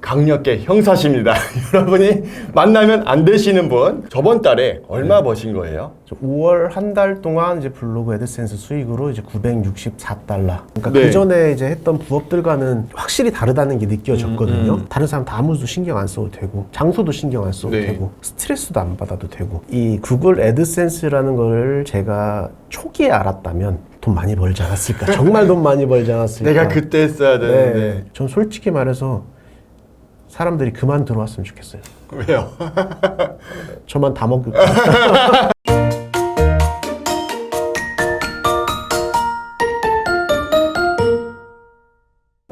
강력계 형사십니다. 여러분이 만나면 안 되시는 분. 저번 달에 얼마 버신 거예요? 5월 한 달 동안 이제 블로그 애드센스 수익으로 이제 964달러. 그러니까 네. 그 전에 이제 했던 부업들과는 확실히 다르다는 게 느껴졌거든요. 다른 사람 다 아무도 신경 안 써도 되고, 장소도 신경 안 써도 네. 되고, 스트레스도 안 받아도 되고. 이 구글 애드센스라는 걸 제가 초기에 알았다면 돈 많이 벌지 않았을까? 정말 돈 많이 벌지 않았을까? 내가 그때 했어야 되는데. 네. 전 솔직히 말해서 사람들이 그만 들어왔으면 좋겠어요. 왜요? 저만 다 먹을까?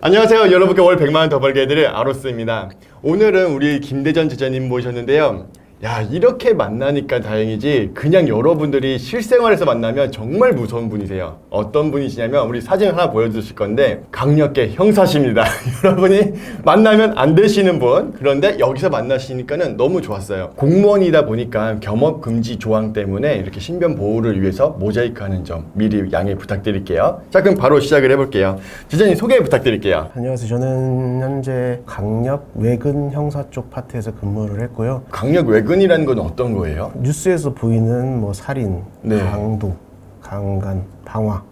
안녕하세요. 여러분께 월 100만 원 더 벌게 해드릴 아로스입니다. 오늘은 우리 김대전 제자님 모셨는데요. 야, 이렇게 만나니까 다행이지 그냥 여러분들이 실생활에서 만나면 정말 무서운 분이세요. 어떤 분이시냐면 우리 사진 하나 보여주실 건데 강력계 형사십니다. 여러분이 만나면 안 되시는 분. 그런데 여기서 만나시니까는 너무 좋았어요. 공무원이다 보니까 겸업금지 조항 때문에 이렇게 신변 보호를 위해서 모자이크하는 점 미리 양해 부탁드릴게요. 자, 그럼 바로 시작을 해볼게요. 제자님 소개 부탁드릴게요. 안녕하세요. 저는 현재 강력 외근 형사 쪽 파트에서 근무를 했고요. 강력 외근이라는 건 어떤 거예요? 뉴스에서 보이는 뭐 살인, 네. 강도, 강간, 방화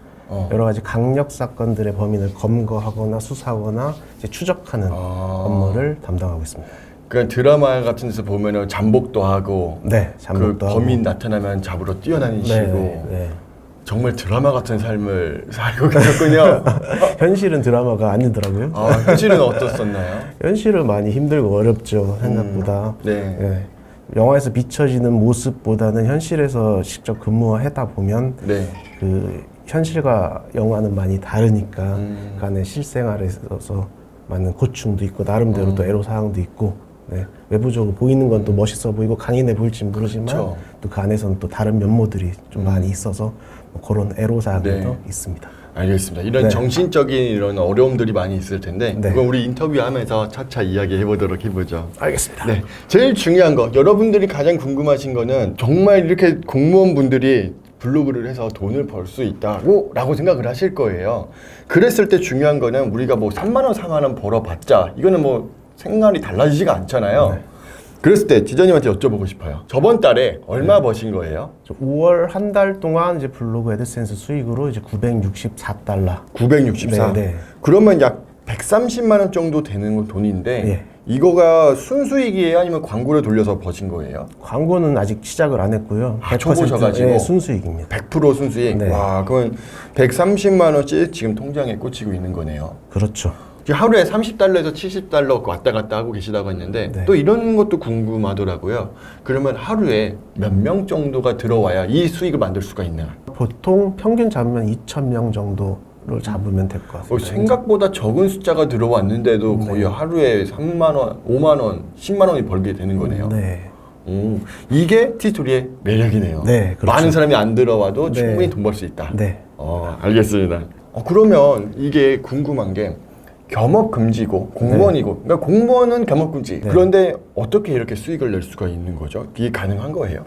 여러 가지 강력 사건들의 범인을 검거하거나 수사하거나 이제 추적하는 업무를 담당하고 있습니다. 그 드라마 같은 데서 보면은 잠복도 하고 네, 잠복도 그 하고. 범인 나타나면 잡으러 뛰어다니시고 네. 정말 드라마 같은 삶을 살고 계셨군요. 현실은 드라마가 아니더라고요. 아, 현실은 어떻었나요? 현실은 많이 힘들고 어렵죠, 생각보다. 네. 네. 영화에서 비춰지는 모습보다는 현실에서 직접 근무하다 보면 네. 그 현실과 영화는 많이 다르니까 그 안에 실생활에 있어서 많은 고충도 있고 나름대로 또 애로사항도 있고 네. 외부적으로 보이는 건 또 멋있어 보이고 강인해 보일지 모르지만 그쵸. 또 그 안에서는 또 다른 면모들이 좀 많이 있어서 뭐 그런 애로사항들도 네. 있습니다. 알겠습니다. 이런 네. 정신적인 이런 어려움들이 많이 있을 텐데 네. 그건 우리 인터뷰하면서 차차 이야기해 보도록 해보죠. 알겠습니다. 네, 제일 중요한 거 여러분들이 가장 궁금하신 거는 정말 이렇게 공무원분들이 블로그를 해서 돈을 벌 수 있다고 라고 생각을 하실 거예요. 그랬을 때 중요한 거는 우리가 뭐 3만 원 4만 원 벌어봤자 이거는 뭐 생활이 달라지지가 않잖아요. 네. 그랬을 때 지전님한테 여쭤보고 싶어요. 저번 달에 얼마 버신 거예요? 5월 한 달 동안 이제 블로그 애드센스 수익으로 이제 964달러. 964. 네. 그러면 약 130만 원 정도 되는 돈인데 예. 이거가 순수익이에요? 아니면 광고를 돌려서 버신 거예요? 광고는 아직 시작을 안 했고요. 아, 초보셔가지고? 예, 순수익입니다. 100% 순수익? 네. 와, 그러면 130만 원씩 지금 통장에 꽂히고 있는 거네요. 그렇죠. 지금 하루에 30달러에서 70달러 왔다 갔다 하고 계시다고 했는데 네. 또 이런 것도 궁금하더라고요. 그러면 하루에 몇 명 정도가 들어와야 이 수익을 만들 수가 있나? 보통 평균 잡으면 2,000명 정도를 잡으면 될 것 같습니다. 생각보다 적은 숫자가 들어왔는데도 네. 거의 하루에 3만 원, 5만 원, 10만 원이 벌게 되는 거네요. 네. 이게 티스토리의 매력이네요. 네, 그렇죠. 많은 사람이 안 들어와도 네. 충분히 돈 벌 수 있다. 네. 알겠습니다. 그러면 이게 궁금한 게 겸업금지고 공무원이고 그러니까 공무원은 겸업금지. 네. 그런데 어떻게 이렇게 수익을 낼 수가 있는 거죠? 이게 가능한 거예요?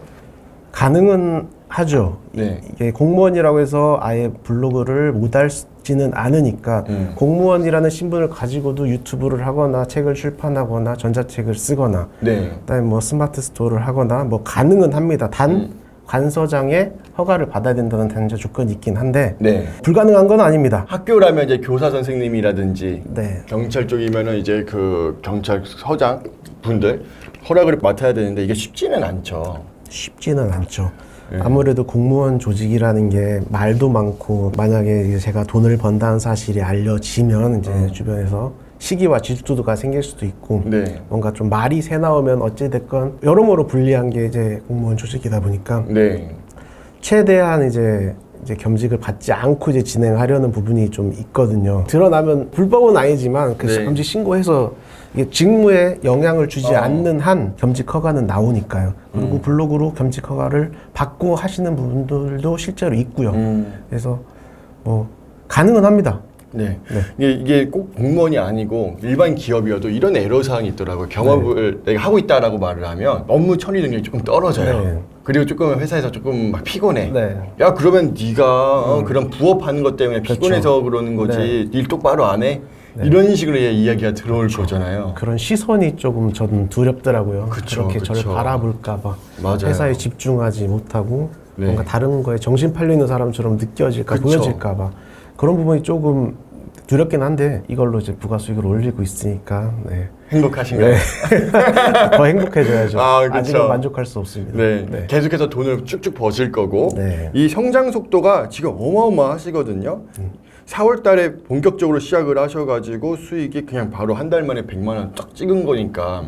가능은 하죠. 네. 이게 공무원이라고 해서 아예 블로그를 못 할지는 않으니까 공무원이라는 신분을 가지고도 유튜브를 하거나 책을 출판하거나 전자책을 쓰거나 네. 그다음에 뭐 스마트 스토어를 하거나 뭐 가능은 합니다. 단 관서장의 허가를 받아야 된다는 단자 조건이 있긴 한데 네. 불가능한 건 아닙니다. 학교라면 이제 교사 선생님이라든지 네. 경찰 쪽이면은 이제 그 경찰서장 분들 허락을 맡아야 되는데 이게 쉽지는 않죠. 쉽지는 않죠. 아무래도 공무원 조직이라는 게 말도 많고 만약에 이제 제가 돈을 번다는 사실이 알려지면 이제 주변에서 시기와 질투가 생길 수도 있고 네. 뭔가 좀 말이 새 나오면 어찌됐건 여러모로 불리한 게 이제 공무원 조직이다 보니까 네. 최대한 이제 겸직을 받지 않고 이제 진행하려는 부분이 좀 있거든요. 드러나면 불법은 아니지만 그 네. 겸직 신고해서 이게 직무에 영향을 주지 않는 한 겸직 허가는 나오니까요. 그리고 블로그로 겸직 허가를 받고 하시는 부분들도 실제로 있고요. 그래서 뭐 가능은 합니다. 네. 이게 꼭 공무원이 아니고 일반 기업이어도 이런 애로사항이 있더라고요. 겸업을 내가 하고 있다라고 말을 하면 업무 처리 능력이 조금 떨어져요. 네. 그리고 조금 회사에서 조금 막 피곤해. 네. 야, 그러면 네가 그런 부업하는 것 때문에 피곤해서 그러는 거지. 네. 일 똑바로 안 해? 이런 식으로 이야기가 들어올 거잖아요. 그런 시선이 조금 저는 두렵더라고요. 그쵸, 그렇게 그쵸. 저를 바라볼까봐 맞아요. 회사에 집중하지 못하고 네. 뭔가 다른 거에 정신 팔리는 사람처럼 느껴질까 그쵸. 보여질까봐 그런 부분이 조금 두렵긴 한데 이걸로 이제 부가 수익을 올리고 있으니까 네. 행복하신가요? 더 행복해져야죠. 아, 그쵸. 아직은 만족할 수 없습니다. 네. 계속해서 돈을 쭉쭉 버실 거고 네. 이 성장 속도가 지금 어마어마하시거든요. 4월 달에 본격적으로 시작을 하셔가지고 수익이 그냥 바로 한 달 만에 100만 원 쫙 찍은 거니까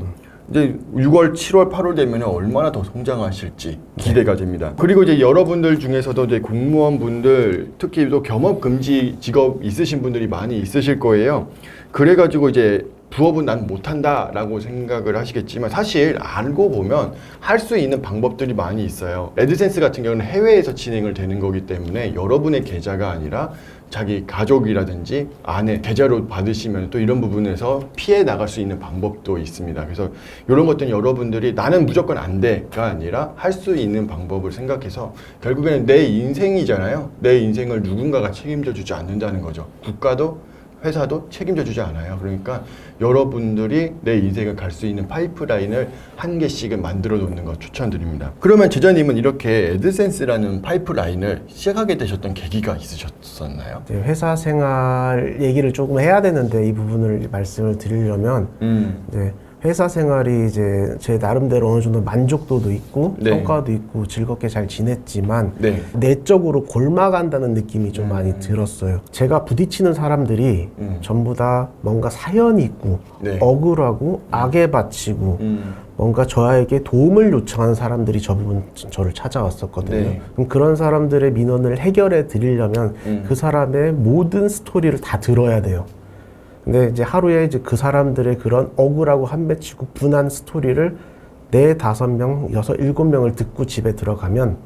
이제 6월, 7월, 8월 되면 얼마나 더 성장하실지 기대가 됩니다. 그리고 이제 여러분들 중에서도 이제 공무원분들 특히 또 겸업금지 직업 있으신 분들이 많이 있으실 거예요. 그래가지고 이제 부업은 난 못한다라고 생각을 하시겠지만 사실 알고 보면 할 수 있는 방법들이 많이 있어요. 애드센스 같은 경우는 해외에서 진행을 되는 거기 때문에 여러분의 계좌가 아니라 자기 가족이라든지 아내 계좌로 받으시면 또 이런 부분에서 피해 나갈 수 있는 방법도 있습니다. 그래서 이런 것들은 여러분들이 나는 무조건 안 돼가 아니라 할 수 있는 방법을 생각해서 결국에는 내 인생이잖아요. 내 인생을 누군가가 책임져 주지 않는다는 거죠. 국가도 회사도 책임져 주지 않아요. 그러니까 여러분들이 내 인생을 갈 수 있는 파이프라인을 한 개씩은 만들어 놓는 거 추천드립니다. 그러면 제자님은 이렇게 애드센스라는 파이프라인을 시작하게 되셨던 계기가 있으셨었나요? 이제 회사 생활 얘기를 조금 해야 되는데 이 부분을 말씀을 드리려면 이제 회사 생활이 이제 제 나름대로 어느 정도 만족도도 있고 네. 성과도 있고 즐겁게 잘 지냈지만 네. 내적으로 골마간다는 느낌이 좀 많이 들었어요. 제가 부딪히는 사람들이 전부 다 뭔가 사연이 있고 네. 억울하고 악에 바치고 뭔가 저에게 도움을 요청하는 사람들이 저를 찾아왔었거든요. 네. 그럼 그런 사람들의 민원을 해결해 드리려면 그 사람의 모든 스토리를 다 들어야 돼요. 근데 이제 하루에 이제 그 사람들의 그런 억울하고 한맺히고 분한 스토리를 4, 5명, 6, 7명을 듣고 집에 들어가면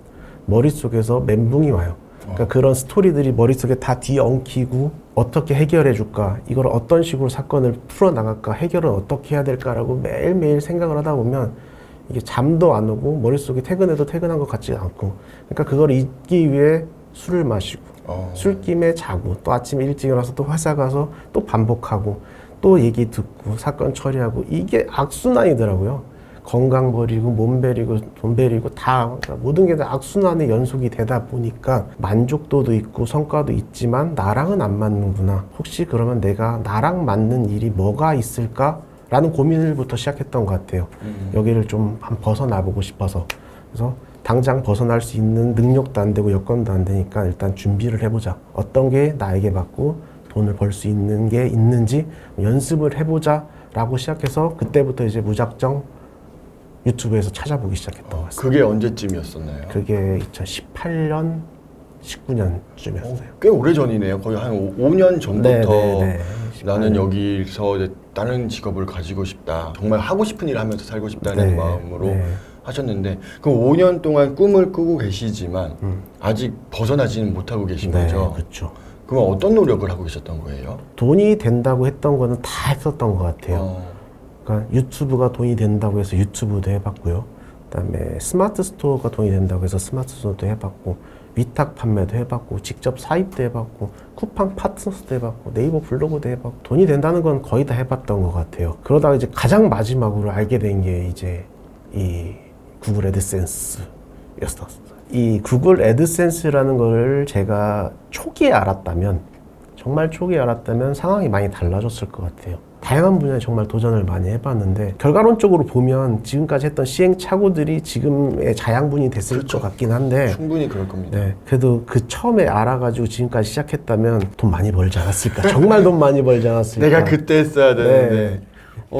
머릿속에서 멘붕이 와요. 그러니까 그런 스토리들이 머릿속에 다 뒤엉키고 어떻게 해결해 줄까? 이걸 어떤 식으로 사건을 풀어나갈까? 해결은 어떻게 해야 될까라고 매일매일 생각을 하다 보면 이게 잠도 안 오고 머릿속에 퇴근해도 퇴근한 것 같지 않고 그러니까 그걸 잊기 위해 술을 마시고 술김에 자고 또 아침에 일찍 일어나서 또 회사 가서 또 반복하고 또 얘기 듣고 사건 처리하고 이게 악순환이더라고요. 건강 버리고 몸 버리고 돈 버리고 다 그러니까 모든 게 다 악순환의 연속이 되다 보니까 만족도도 있고 성과도 있지만 나랑은 안 맞는구나. 혹시 그러면 내가 나랑 맞는 일이 뭐가 있을까? 라는 고민을부터 시작했던 것 같아요. 여기를 좀 벗어나 보고 싶어서. 그래서 당장 벗어날 수 있는 능력도 안 되고 여건도 안 되니까 일단 준비를 해보자. 어떤 게 나에게 맞고 돈을 벌 수 있는 게 있는지 연습을 해보자 라고 시작해서 그때부터 이제 무작정 유튜브에서 찾아보기 시작했던 것 같습니다. 그게 언제쯤이었었나요? 그게 2018년, 19년쯤이었어요. 꽤 오래 전이네요. 거의 한 5년 전부터 네. 나는 여기서 이제 다른 직업을 가지고 싶다. 정말 하고 싶은 일을 하면서 살고 싶다는 네, 마음으로 네. 하셨는데 그럼 5년 동안 꿈을 꾸고 계시지만 아직 벗어나지는 못하고 계신 거죠? 그렇죠. 그럼 어떤 노력을 하고 계셨던 거예요? 돈이 된다고 했던 거는 다 했었던 것 같아요. 그러니까 유튜브가 돈이 된다고 해서 유튜브도 해봤고요. 그다음에 스마트 스토어가 돈이 된다고 해서 스마트 스토어도 해봤고 위탁 판매도 해봤고 직접 사입도 해봤고 쿠팡 파트너스도 해봤고 네이버 블로그도 해봤고 돈이 된다는 건 거의 다 해봤던 것 같아요. 그러다가 이제 가장 마지막으로 알게 된 게 이제 이 구글 애드센스였었어요. 이 구글 애드센스라는 걸 제가 초기에 알았다면 정말 초기에 알았다면 상황이 많이 달라졌을 것 같아요. 다양한 분야에 정말 도전을 많이 해봤는데 결과론적으로 보면 지금까지 했던 시행착오들이 지금의 자양분이 됐을 그렇죠. 것 같긴 한데 충분히 그럴 겁니다. 네, 그래도 그 처음에 알아가지고 지금까지 시작했다면 돈 많이 벌지 않았을까. 정말 돈 많이 벌지 않았을까. 내가 그때 했어야 되는데. 네.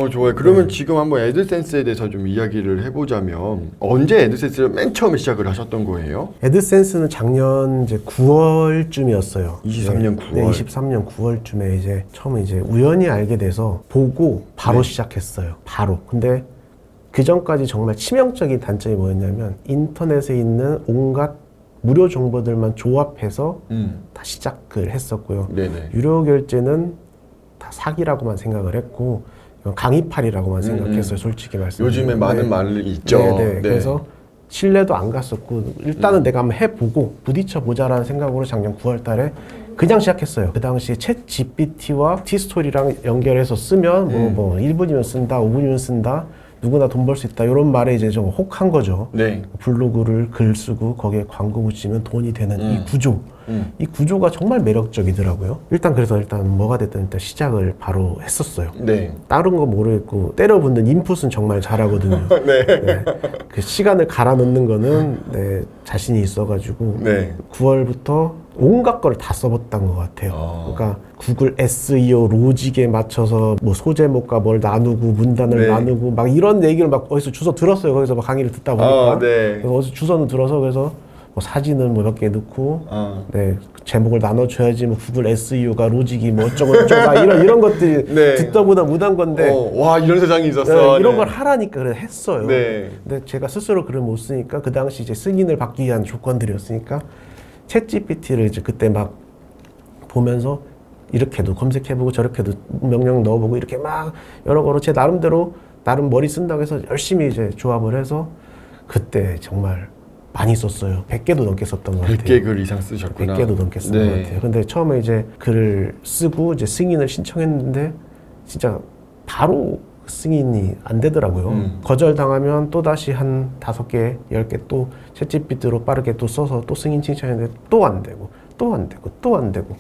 좋아요. 그러면 지금 한번 애드센스에 대해서 좀 이야기를 해보자면 언제 애드센스를 맨 처음에 시작을 하셨던 거예요? 애드센스는 작년 이제 9월쯤이었어요. 23년 9월. 네, 23년 9월쯤에 이제 처음에 이제 우연히 알게 돼서 보고 바로 시작했어요. 바로. 근데 그 전까지 정말 치명적인 단점이 뭐였냐면 인터넷에 있는 온갖 무료 정보들만 조합해서 다 시작을 했었고요. 네네. 유료 결제는 다 사기라고만 생각을 했고 강의팔이라고만 생각했어요. 솔직히 말씀드리면. 요즘에 많은 말이 있죠. 네. 그래서 신뢰도 안 갔었고 일단은 내가 한번 해보고 부딪혀보자라는 생각으로 작년 9월 달에 그냥 시작했어요. 그 당시에 챗 GPT와 티스토리랑 연결해서 쓰면 뭐 1분이면 쓴다, 5분이면 쓴다, 누구나 돈 벌 수 있다 이런 말에 이제 좀 혹한 거죠. 네. 블로그를 글 쓰고 거기에 광고 붙이면 돈이 되는 이 구조. 이 구조가 정말 매력적이더라고요. 일단 뭐가 됐든 일단 시작을 바로 했었어요. 네. 다른 거 모르겠고 때려붓는 인풋은 정말 잘하거든요. 네. 네. 그 시간을 갈아 넣는 거는 네, 자신이 있어가지고 네. 9월부터 온갖 걸 다 써봤던 것 같아요. 그러니까 구글 SEO 로직에 맞춰서 뭐 소제목과 뭘 나누고 문단을 네. 나누고 막 이런 얘기를 막 어디서 주워 들었어요. 거기서 막 강의를 듣다 보니까 네. 그래서 어디서 주워는 들어서 그래서 뭐 사진을 뭐 몇 개 넣고 네, 제목을 나눠줘야지 뭐 구글 SEO가 로직이 뭐 어쩌고 막 이런 것들이 네. 듣다 보다 못한 건데 와 이런 세상이 있었어. 네, 이런 네. 걸 하라니까 그래 했어요. 네. 근데 제가 스스로 글을 못 쓰니까 그 당시 이제 승인을 받기 위한 조건들이었으니까 챗 GPT를 이제 그때 막 보면서 이렇게도 검색해보고 저렇게도 명령 넣어보고 이렇게 막 여러 거로 제 나름대로 나름 머리 쓴다고 해서 열심히 이제 조합을 해서 그때 정말 많이 썼어요. 100개도 넘게 썼던 것 같아요. 100개 글 이상 쓰셨구나. 100개도 넘게 쓴 네. 것 같아요. 근데 처음에 이제 글을 쓰고 이제 승인을 신청했는데 진짜 바로 승인이 안 되더라고요. 거절당하면 또다시 한 5개, 10개 또 챗GPT로 빠르게 또 써서 또 승인 신청했는데 또 안 되고 또 안 되고 또 안 되고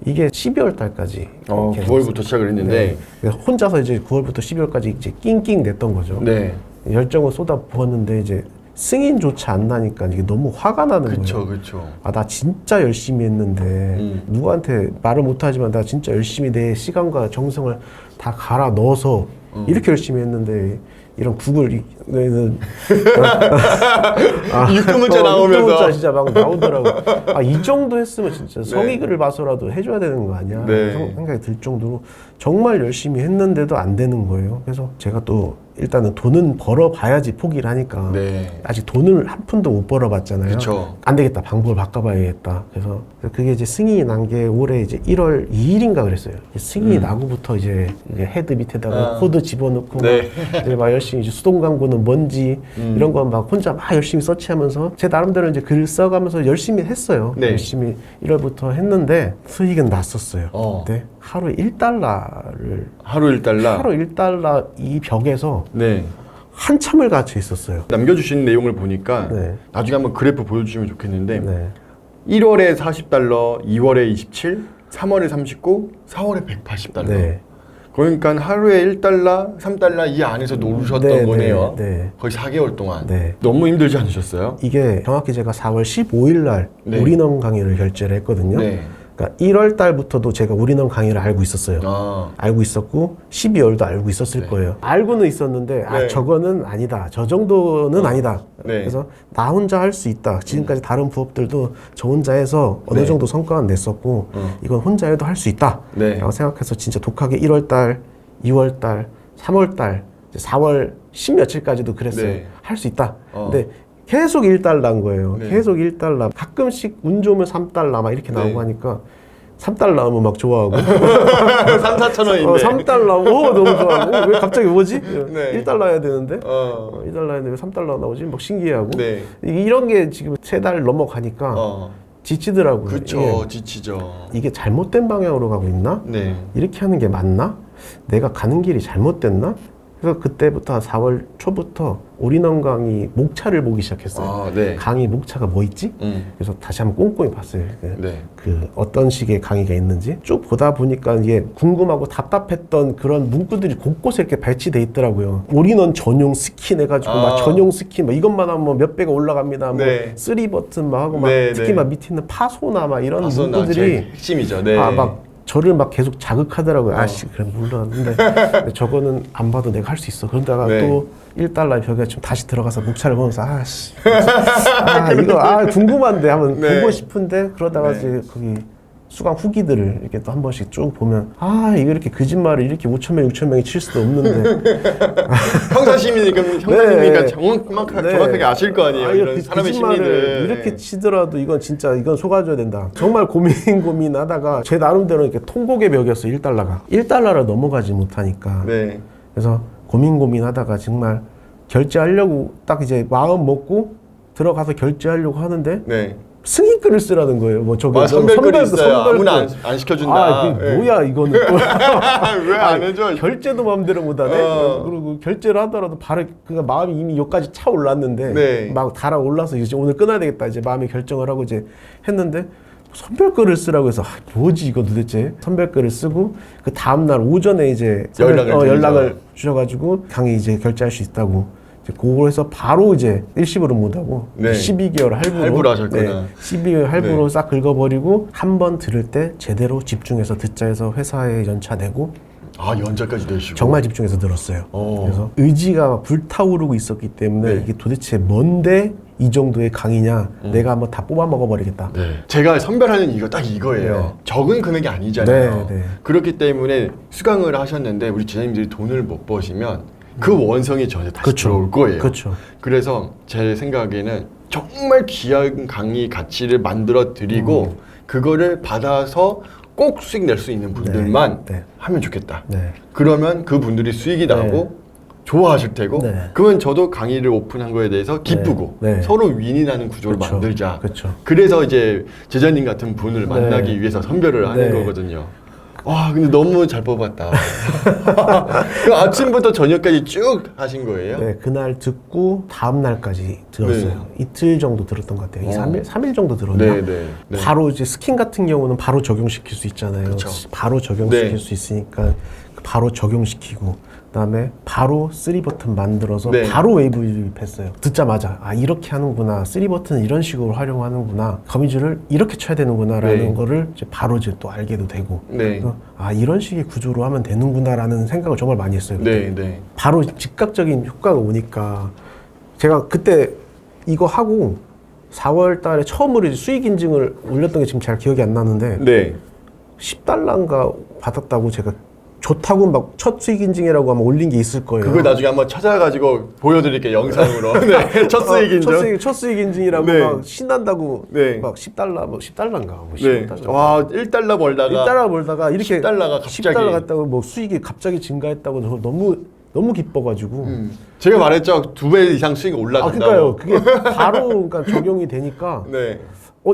이게 12월 달까지 9월부터 시작을 했는데 네. 혼자서 이제 9월부터 12월까지 이제 낑낑 냈던 거죠. 네. 열정을 쏟아 부었는데 이제 승인조차 안 나니까 이게 너무 화가 나는 거예요. 그쵸. 아, 나 진짜 열심히 했는데 누구한테 말을 못하지만 나 진짜 열심히 내 시간과 정성을 다 갈아 넣어서 이렇게 열심히 했는데 이런 구글 육두 문자 나오면서. 육두 문자 진짜 막 나오더라고. 아, 이 정도 했으면 진짜 성의글을 봐서라도 해줘야 되는 거 아니야? 네. 생각이 들 정도로 정말 열심히 했는데도 안 되는 거예요. 그래서 제가 또 일단은 돈은 벌어봐야지 포기를 하니까 네. 아직 돈을 한 푼도 못 벌어봤잖아요. 그쵸. 안 되겠다, 방법을 바꿔봐야겠다. 그래서 그게 이제 승인이 난 게 올해 이제 1월 2일인가 그랬어요. 승인이 나고부터 이제 헤드 밑에다가 코드 집어넣고 네. 막 이제 막 열심히 이제 수동 광고는 뭔지 이런 거 막 혼자 막 열심히 서치하면서 제 나름대로 이제 글 써가면서 열심히 했어요. 네. 열심히 1월부터 했는데 수익은 났었어요. 근데 하루에 1달러를 하루 1달러. 하루 1달러 이 벽에서 네. 한참을 갇혀 있었어요. 남겨주신 내용을 보니까 네. 나중에 한번 그래프 보여주시면 좋겠는데 네. 1월에 40달러, 2월에 27, 3월에 39, 4월에 180달러. 네. 그러니까 하루에 1달러, 3달러 이 안에서 노르셨던 네, 거네요. 네. 거의 4개월 동안. 네. 너무 힘들지 않으셨어요? 이게 정확히 제가 4월 15일 날 네. 올인원 강의를 결제를 했거든요. 네. 그러니까 1월 달부터도 제가 올인원 강의를 알고 있었어요. 알고 있었고 12월도 알고 있었을 거예요. 알고는 있었는데 아 네. 저거는 아니다. 저 정도는 아니다. 네. 그래서 나 혼자 할 수 있다. 지금까지 다른 부업들도 저 혼자 해서 어느 네. 정도 성과는 냈었고 이건 혼자 해도 할 수 있다. 네. 라고 생각해서 진짜 독하게 1월 달, 2월 달, 3월 달, 4월 10며칠까지도 그랬어요. 네. 할 수 있다. 근데 계속 1달러인 거예요. 네. 계속 1달러. 가끔씩 운 좋으면 3달러 막 이렇게 나오고 네. 하니까 3달러 하면 막 좋아하고 3, 4천 원인데. 3달러 오 너무 좋아하고 왜 갑자기 뭐지? 네. 1달러 해야 되는데 1달러 했는데 왜 3달러 나오지? 막 신기해하고 네. 이런 게 지금 3달 넘어가니까 지치더라고요. 그쵸, 지치죠. 이게 잘못된 방향으로 가고 있나? 네. 이렇게 하는 게 맞나? 내가 가는 길이 잘못됐나? 그래서 그때부터 한 4월 초부터 올인원 강의 목차를 보기 시작했어요. 네. 강의 목차가 뭐 있지? 그래서 다시 한번 꼼꼼히 봤어요. 네. 그 어떤 식의 강의가 있는지 쭉 보다 보니까 이게 궁금하고 답답했던 그런 문구들이 곳곳에 이렇게 배치돼 있더라고요. 올인원 전용 스킨 해가지고 막 전용 스킨 막 이것만 하면 몇 배가 올라갑니다. 네. 뭐 3 버튼 막 하고 막 네, 특히 네. 막 밑에 있는 파소나 막 이런 제일 문구들이 핵심이죠. 네. 막 저를 막 계속 자극하더라고요. 아씨, 그래 몰랐는데 근데 저거는 안 봐도 내가 할 수 있어. 그러다가 네. 또 1달러 벽에 좀 다시 들어가서 목차를 보면서 아씨, 이거 궁금한데 한번 네. 보고 싶은데 그러다가 네. 이제 거기 수강 후기들을 이렇게 또 한 번씩 쭉 보면 이거 이렇게 거짓말을 이렇게 5,000명, 6,000명이 칠 수도 없는데 형사님이니까 네. 정확하게 아실 거 아니에요. 이런 그 사람의 거짓말을 심리를. 이렇게 치더라도 이건 진짜 이건 속아줘야 된다. 정말 고민하다가 제 나름대로 이렇게 통곡의 벽이었어. 1달러가 1달러를 넘어가지 못하니까. 네. 그래서 고민하다가 정말 결제하려고 딱 이제 마음 먹고 들어가서 결제하려고 하는데 네. 승인글을 쓰라는 거예요. 뭐 저기 선별글이 있어요. 아무나 선별글. 안 시켜준다. 아, 그게 뭐야 이거는. 왜 안 해줘? 결제도 마음대로 못하네. 그리고 결제를 하더라도 바로 그러니까 마음이 이미 여기까지 차 올랐는데 네. 막 달아 올라서 이제 오늘 끊어야 되겠다 이제 마음의 결정을 하고 이제 했는데 선별글을 쓰라고 해서 뭐지 이거 도대체 선별글을 쓰고 그 다음 날 오전에 이제 연락을 주셔가지고 강의 이제 결제할 수 있다고. 그걸 해서 바로 이제 일시불은 못하고 네. 12개월 할부로 하셨구나. 12개월 할부로 네. 싹 긁어버리고 한 번 들을 때 제대로 집중해서 듣자 해서 회사에 연차 내고 연차까지 내시고 정말 집중해서 들었어요. 오. 그래서 의지가 막 불타오르고 있었기 때문에 네. 이게 도대체 뭔데 이 정도의 강의냐 내가 한번 다 뽑아 먹어버리겠다. 네. 제가 선별하는 이유가 딱 이거예요. 네. 적은 금액이 아니잖아요. 네, 네. 그렇기 때문에 수강을 하셨는데 우리 제자님들이 돈을 못 버시면 그 원성이 저한테 다시 그쵸. 들어올 거예요. 그쵸. 그래서 제 생각에는 정말 귀한 강의 가치를 만들어 드리고 그거를 받아서 꼭 수익 낼 수 있는 분들만 네. 하면 좋겠다. 네. 그러면 그 분들이 수익이 나고 좋아하실 테고 네. 그러면 저도 강의를 오픈한 거에 대해서 기쁘고 네. 서로 윈이 나는 구조를 그쵸. 만들자. 그쵸. 그래서 이제 제자님 같은 분을 만나기 위해서 선별을 하는 네. 거거든요. 와 근데 너무 잘 뽑았다. 그 아침부터 저녁까지 쭉 하신 거예요? 네, 그날 듣고 다음 날까지 들었어요. 네. 이틀 정도 들었던 것 같아요. 3일 정도 들었나? 네, 네, 네. 바로 이제 스킨 같은 경우는 바로 적용시킬 수 있잖아요. 그쵸. 바로 적용시킬 네. 수 있으니까 바로 적용시키고 그다음에 바로 3버튼 만들어서 네. 바로 웨이브 유입했어요. 듣자마자 이렇게 하는구나, 3버튼은 이런 식으로 활용하는구나, 거미줄을 이렇게 쳐야 되는구나라는 네. 거를 이제 바로 이제 또 알게도 되고, 네. 그래서 이런 식의 구조로 하면 되는구나라는 생각을 정말 많이 했어요. 그때. 네, 네. 바로 즉각적인 효과가 오니까 제가 그때 이거 하고 4월 달에 처음으로 이제 수익 인증을 올렸던 게 지금 잘 기억이 안 나는데 네. 10달러인가 받았다고 제가 좋다고 막 첫 수익 인증이라고 아마 올린 게 있을 거예요. 그걸 나중에 한번 찾아가지고 보여드릴게요 영상으로. 네. 첫 수익 인증. 첫 수익 인증이라고 네. 막 신난다고 네. 막 10달러 뭐 10달러인가 뭐 네. 10달러. 와 1달러 벌다가 1달러 벌다가 이렇게 10달러가 갑자기 10달러 갔다고 뭐 수익이 갑자기 증가했다고 저 너무 기뻐가지고. 제가 말했죠 2배 이상 수익이 올라간다고. 그러니까요. 그게 바로 그러니까 적용이 되니까 네.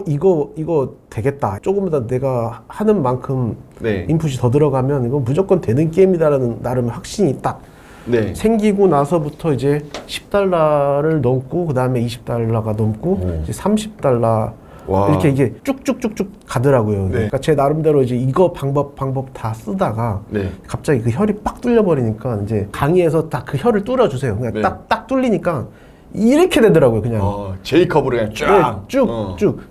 이거 되겠다. 조금 더 내가 하는 만큼 네. 인풋이 더 들어가면 이거 무조건 되는 게임이다라는 나름 확신이 딱 네. 생기고 나서부터 이제 10달러를 넘고 그 다음에 20달러가 넘고 이제 30달러 와. 이렇게 이게 쭉쭉쭉쭉 가더라고요. 네. 그러니까 제 나름대로 이제 이거 방법 다 쓰다가 네. 갑자기 그 혈이 빡 뚫려버리니까 이제 강의에서 딱 그 혈을 뚫어주세요. 그냥 네. 딱 뚫리니까 이렇게 되더라고요. 그냥. 제이컵으로 그냥 쫙. 쭉.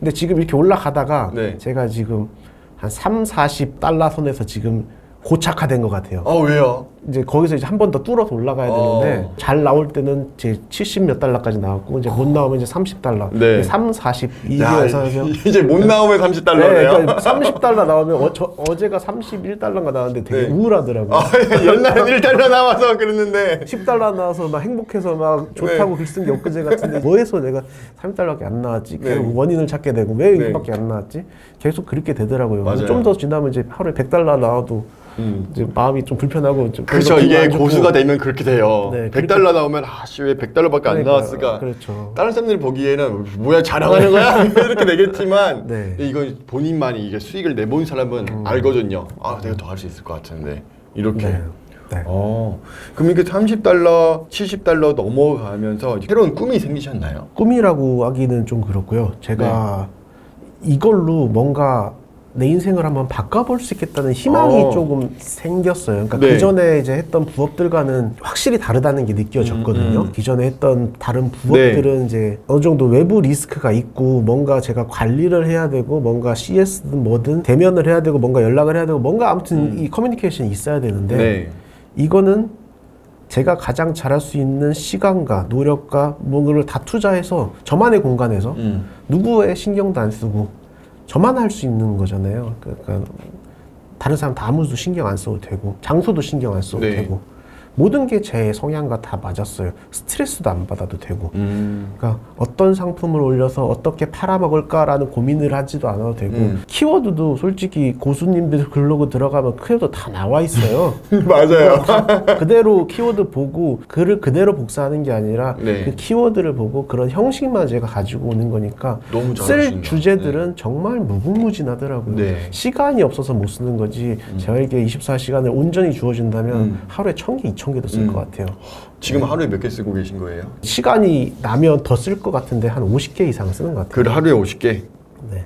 근데 지금 이렇게 올라가다가 네. 제가 지금 한 40달러 선에서 지금 고착화된 것 같아요. 왜요? 이제 거기서 이제 한 번 더 뚫어서 올라가야 되는데 잘 나올 때는 이제 70 몇 달러까지 나왔고 이제 못 나오면 이제 30달러. 네. 40 야, 이게서 이제 못 나오면 30달러네요. 네, 그러니까 30달러 나오면 어제가 31달러가 나왔는데 되게 네. 우울하더라고요. 옛날엔 1달러 나와서 그랬는데 10달러 나와서 막 행복해서 막 좋다고 글 쓴 게 엊그제 같은데 뭐해서 내가 30달러밖에 안 나왔지? 계속 네. 원인을 찾게 되고 왜 네. 이거밖에 안 나왔지? 계속 그렇게 되더라고요. 맞아요. 좀 더 지나면 이제 하루에 100달러 나와도 이제 마음이 좀 불편하고 좀 그렇죠. 기분 이게 안 좋고. 고수가 되면 그렇게 돼요. 네, 100달러 나오면 왜 100달러밖에 안 그러니까요. 나왔을까? 그렇죠. 다른 사람들이 보기에는 뭐야 자랑하는 거야? 이렇게 되겠지만 네. 이건 본인만이 이게 수익을 내본 사람은 알거든요. 내가 더 할 수 있을 것 같은데 이렇게. 네. 네. 그럼 이렇게 30달러, 70달러 넘어가면서 새로운 꿈이 생기셨나요? 꿈이라고 하기는 좀 그렇고요. 제가 이걸로 뭔가 내 인생을 한번 바꿔볼 수 있겠다는 희망이 조금 생겼어요. 그러니까 네. 기존에 이제 했던 부업들과는 확실히 다르다는 게 느껴졌거든요. 기존에 했던 다른 부업들은 이제 어느 정도 외부 리스크가 있고 뭔가 제가 관리를 해야 되고 뭔가 CS든 뭐든 대면을 해야 되고 뭔가 연락을 해야 되고 뭔가 아무튼 이 커뮤니케이션이 있어야 되는데 네. 이거는 제가 가장 잘할 수 있는 시간과 노력과 뭔가를 다 투자해서 저만의 공간에서 누구의 신경도 안 쓰고 저만 할 수 있는 거잖아요. 그러니까 다른 사람 다 아무도 신경 안 써도 되고 장소도 신경 안 써도 네. 되고 모든 게 제 성향과 다 맞았어요. 스트레스도 안 받아도 되고. 그러니까 어떤 상품을 올려서 어떻게 팔아먹을까라는 고민을 하지도 않아도 되고 키워드도 솔직히 고수님들 블로그 들어가면 키워드 다 나와 있어요. 맞아요. 그대로 키워드 보고 글을 그대로 복사하는 게 아니라 네. 그 키워드를 보고 그런 형식만 제가 가지고 오는 거니까 너무 쓸 잘하신다. 주제들은 정말 무궁무진하더라고요. 네. 시간이 없어서 못 쓰는 거지 저에게 24시간을 온전히 주어진다면 하루에 1000개, 2000개도 쓸 것 같아요. 지금 하루에 몇 개 쓰고 계신 거예요? 시간이 나면 더 쓸 것 같은데 한 50개 이상 쓰는 것 같아요. 글 하루에 50개? 네.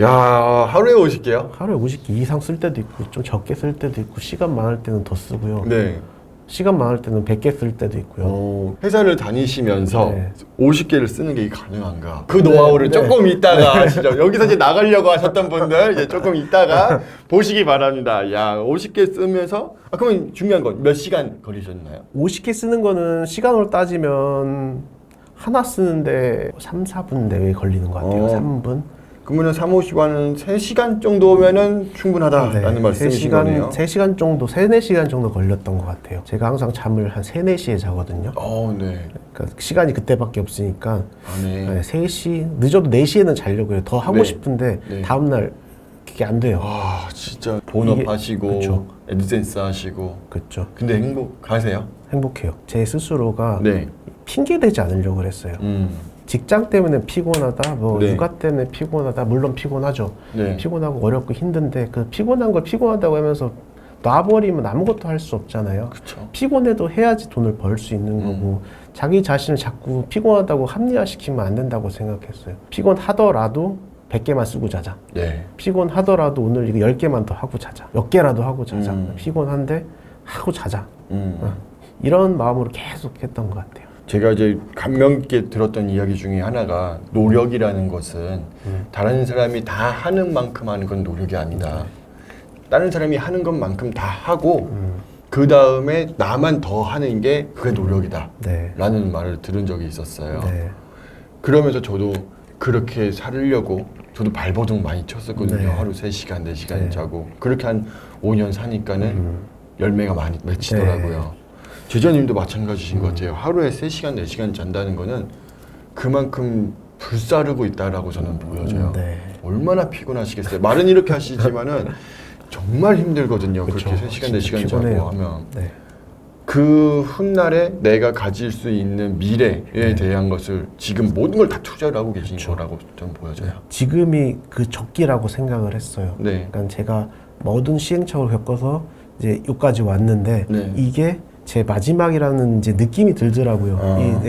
야, 하루에 50개요? 하루에 50개 이상 쓸 때도 있고 좀 적게 쓸 때도 있고 시간 많을 때는 더 쓰고요. 네. 시간 많을 때는 100개 쓸 때도 있고요. 회사를 다니시면서 네. 50개를 쓰는 게 가능한가? 그 노하우를 조금 이따가 아시죠? 여기서 이제 나가려고 하셨던 분들 이제 조금 이따가 보시기 바랍니다. 야, 50개 쓰면서 그러면 중요한 건 몇 시간 걸리셨나요? 50개 쓰는 거는 시간으로 따지면 하나 쓰는데 3, 4분 내외 걸리는 것 같아요. 3분. 그러면 3, 50원은 3시간 정도면은 충분하다라는 말씀이신 거네요. 3시간 정도, 3, 4시간 정도 걸렸던 것 같아요. 제가 항상 잠을 한 3, 4시에 자거든요. 네. 그러니까 시간이 그때밖에 없으니까 네. 3시, 늦어도 4시에는 자려고 해요. 더 하고 네. 싶은데 네. 다음날 그게 안 돼요. 진짜 본업 이게- 하시고 그쵸. 애드센스 하시고 그렇죠. 근데 행복하세요? 행복해요. 제 스스로가 네. 핑계 대지 않으려고 그랬어요. 직장 때문에 피곤하다, 뭐 네. 육아 때문에 피곤하다, 물론 피곤하죠. 네. 피곤하고 어렵고 힘든데 그 피곤한 걸 피곤하다고 하면서 놔버리면 아무것도 할 수 없잖아요. 그쵸. 피곤해도 해야지 돈을 벌 수 있는 거고 자기 자신을 자꾸 피곤하다고 합리화시키면 안 된다고 생각했어요. 피곤하더라도 100개만 쓰고 자자. 네. 피곤하더라도 오늘 이거 10개만 더 하고 자자. 몇 개라도 하고 자자. 음. 피곤한데 하고 자자. 이런 마음으로 계속 했던 것 같아요. 제가 이제 감명 깊게 들었던 이야기 중에 하나가 노력이라는 것은 다른 사람이 다 하는 만큼 하는 건 노력이 아니다. 다른 사람이 하는 것만큼 다 하고 그 다음에 나만 더 하는 게 그게 노력이다. 네. 라는 말을 들은 적이 있었어요. 네. 그러면서 저도 그렇게 살려고 저도 발버둥 많이 쳤었거든요. 네. 하루 3시간, 4시간 네. 자고 그렇게 한 5년 사니까는 열매가 많이 맺히더라고요. 제자님도 마찬가지신 것 같아요. 하루에 3시간, 4시간 잔다는 거는 그만큼 불사르고 있다라고 저는 보여져요. 네. 얼마나 피곤하시겠어요. 말은 이렇게 하시지만은 정말 힘들거든요. 그쵸. 그렇게 3시간, 진짜 4시간 피곤해요. 자고 하면. 네. 그 훗날에 내가 가질 수 있는 미래에 대한 것을 지금 모든 걸 다 투자를 하고 계신 거라고 좀 보여져요. 지금이 그 적기라고 생각을 했어요. 네. 그러니까 제가 모든 시행착오를 겪어서 이제 여기까지 왔는데 네. 이게 제 마지막이라는 이제 느낌이 들더라고요.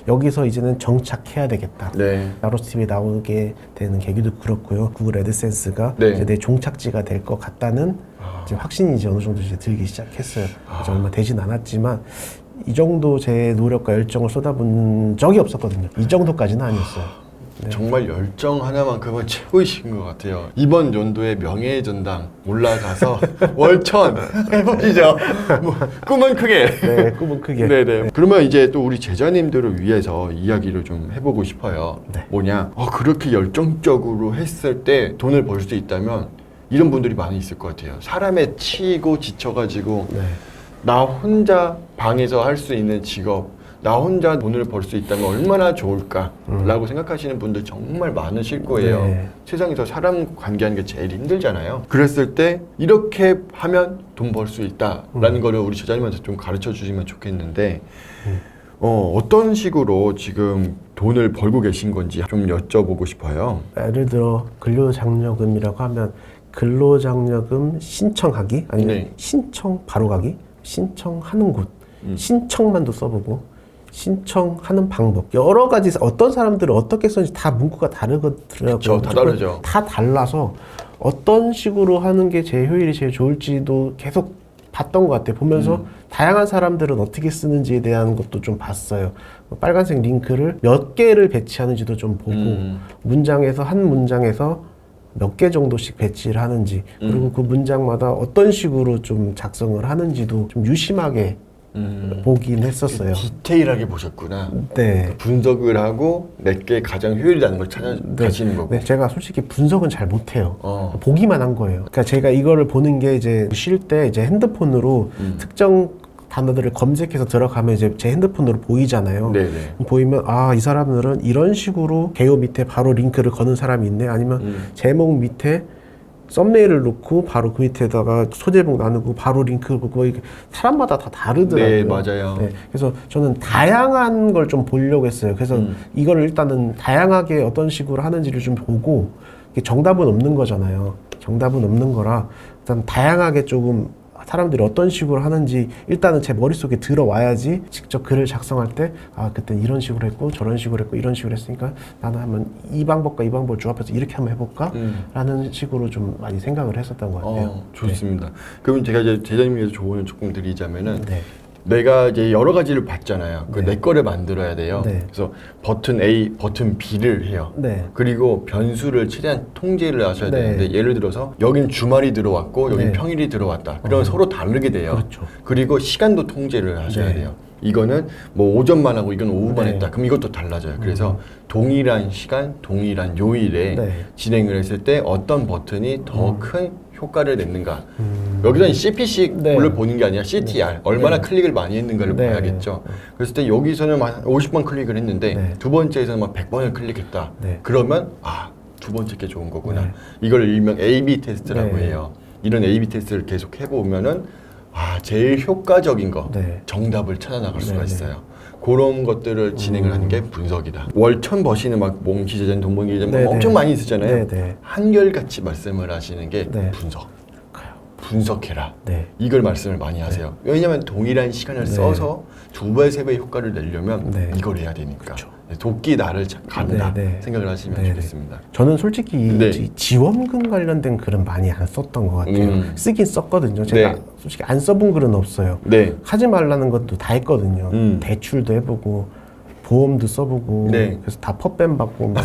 여기서 이제는 정착해야 되겠다. 네. 나로스TV에 나오게 되는 계기도 그렇고요. 구글 애드센스가 네. 이제 내 종착지가 될 것 같다는 이제 확신이 이제 어느 정도 이제 들기 시작했어요. 이제 얼마 되진 않았지만 이 정도 제 노력과 열정을 쏟아붓는 적이 없었거든요. 이 정도까지는 아니었어요. 네. 정말 열정 하나만큼은 최고이신 것 같아요. 이번 연도에 명예의 전당 올라가서 월천 해보시죠. 뭐, 꿈은 크게. 네, 꿈은 크게. 네네. 그러면 이제 또 우리 제자님들을 위해서 이야기를 좀 해보고 싶어요. 네. 뭐냐? 그렇게 열정적으로 했을 때 돈을 벌 수 있다면 이런 분들이 많이 있을 것 같아요. 사람에 치이고 지쳐가지고 네. 나 혼자 방에서 할 수 있는 직업, 나 혼자 돈을 벌 수 있다면 얼마나 좋을까라고 생각하시는 분들 정말 많으실 거예요. 네. 세상에서 사람 관계하는 게 제일 힘들잖아요. 그랬을 때 이렇게 하면 돈 벌 수 있다라는 거를 우리 제자님한테 좀 가르쳐 주시면 좋겠는데 어떤 식으로 지금 돈을 벌고 계신 건지 좀 여쭤보고 싶어요. 예를 들어 근로장려금이라고 하면 근로장려금 신청하기 아니면 네. 신청 바로 가기 신청하는 곳 신청만도 써보고 신청하는 방법 여러 가지 어떤 사람들은 어떻게 쓰는지 다 문구가 다르거든요. 그쵸, 다 다르죠. 다 달라서 어떤 식으로 하는 게 제 효율이 제일 좋을지도 계속 봤던 것 같아요. 보면서 다양한 사람들은 어떻게 쓰는지에 대한 것도 좀 봤어요. 빨간색 링크를 몇 개를 배치하는지도 좀 보고 문장에서 한 문장에서 몇 개 정도씩 배치를 하는지 그리고 그 문장마다 어떤 식으로 좀 작성을 하는지도 좀 유심하게 보긴 했었어요. 디테일하게 보셨구나. 네. 분석을 하고 내게 가장 효율이 나는 걸 찾아가시는 거고. 네, 제가 솔직히 분석은 잘 못해요. 어. 보기만 한 거예요. 그러니까 제가 이거를 보는 게 이제 쉴 때 이제 핸드폰으로 특정 단어들을 검색해서 들어가면 이제 제 핸드폰으로 보이잖아요. 네네. 보이면 아, 이 사람들은 이런 식으로 개요 밑에 바로 링크를 거는 사람이 있네. 아니면 제목 밑에 썸네일을 놓고 바로 그 밑에다가 소제목 나누고 바로 링크를 보고 이게 사람마다 다 다르더라고요. 네, 맞아요. 네, 그래서 저는 다양한 걸 좀 보려고 했어요. 그래서 이걸 일단은 다양하게 어떤 식으로 하는지를 좀 보고 이게 정답은 없는 거잖아요. 정답은 없는 거라 일단 다양하게 조금 사람들이 어떤 식으로 하는지 일단은 제 머릿속에 들어와야지 직접 글을 작성할 때 아, 그때 이런 식으로 했고 저런 식으로 했고 이런 식으로 했으니까 나는 한번 이 방법과 이 방법을 조합해서 이렇게 한번 해볼까? 라는 식으로 좀 많이 생각을 했었던 것 같아요. 좋습니다. 그러면 제가 이제 제자님께서 조언을 조금 드리자면은 네. 내가 이제 여러 가지를 봤잖아요. 그 네. 내 거를 만들어야 돼요. 네. 그래서 버튼 A, 버튼 B를 해요. 네. 그리고 변수를 최대한 통제를 하셔야 네. 되는데 예를 들어서 여긴 주말이 들어왔고 여긴 네. 평일이 들어왔다. 그러면 서로 다르게 돼요. 그렇죠. 그리고 시간도 통제를 하셔야 네. 돼요. 이거는 뭐 오전만 하고 이건 오후만 네. 했다. 그럼 이것도 달라져요. 그래서 동일한 시간, 동일한 요일에 네. 진행을 했을 때 어떤 버튼이 더 큰 효과를 냈는가. 여기서는 CPC를 네. 보는 게 아니라 CTR, 얼마나 클릭을 많이 했는가를 네. 봐야겠죠. 그랬을 때 여기서는 한 50번 클릭을 했는데 네. 두 번째에서는 막 100번을 클릭했다. 네. 그러면 아, 두 번째 게 좋은 거구나. 네. 이걸 일명 A/B 테스트라고 네. 해요. 이런 A/B 테스트를 계속 해보면은 아, 제일 효과적인 거, 네. 정답을 찾아 나갈 수가 네. 있어요. 그런 것들을 진행을 하는 게 분석이다. 월천 버시는 막 몽키제전, 돈봉기제전 네, 엄청 네. 많이 쓰잖아요. 네, 네. 한결같이 말씀을 하시는 게 네. 분석. 분석해라. 네. 이걸 말씀을 많이 하세요. 왜냐하면 동일한 시간을 네. 써서 두 배, 세 배 효과를 내려면 네. 이걸 해야 되니까. 그쵸. 도끼 나를 간다 네, 네. 생각을 하시면 네. 좋겠습니다. 저는 솔직히 네. 지원금 관련된 글은 많이 안 썼던 것 같아요. 쓰긴 썼거든요. 제가 네. 솔직히 안 써본 글은 없어요. 네. 하지 말라는 것도 다 했거든요. 대출도 해보고 보험도 써보고 네. 그래서 다 펍뱀 받고 막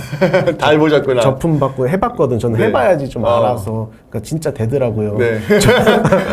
다 해보셨구나. 저품 받고 해봤거든. 저는 네. 해봐야지 좀 아. 알아서. 그러니까 진짜 되더라고요. 네.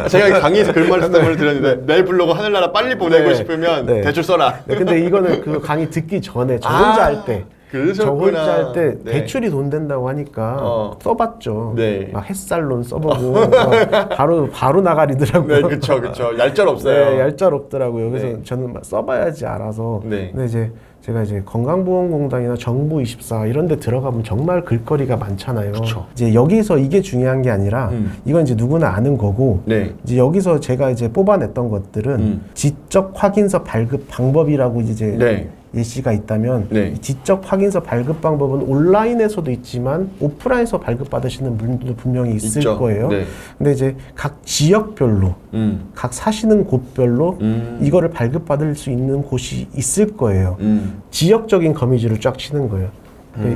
제가 강의에서 그런 말씀을 드렸는데 내 블로그 하늘나라 빨리 보내고 네. 싶으면 네. 대출 써라. 네, 근데 이거는 그 강의 듣기 전에 저 아, 혼자 할 때. 그러셨구나. 저 혼자 할 때 네. 대출이 돈 된다고 하니까 써봤죠. 네. 막 햇살론 써보고 막 바로 나가리더라고요. 네, 그쵸. 얄짤 없어요. 네, 얄짤 없더라고요. 그래서 네. 저는 막 써봐야지 알아서. 네. 근데 이제 제가 이제 건강보험공단이나 정부24 이런 데 들어가면 정말 글거리가 많잖아요. 그쵸. 이제 여기서 이게 중요한 게 아니라 이건 이제 누구나 아는 거고 네. 이제 여기서 제가 이제 뽑아냈던 것들은 지적 확인서 발급 방법이라고 이제 네. 예시가 있다면 네. 이 지적 확인서 발급 방법은 온라인에서도 있지만 오프라인에서 발급 받으시는 분들도 분명히 있을 있죠. 거예요. 네. 근데 이제 각 지역별로 각 사시는 곳별로 이거를 발급 받을 수 있는 곳이 있을 거예요. 지역적인 거미줄을 쫙 치는 거예요.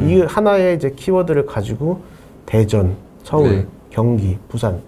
이 하나의 이제 키워드를 가지고 대전, 서울, 네. 경기, 부산,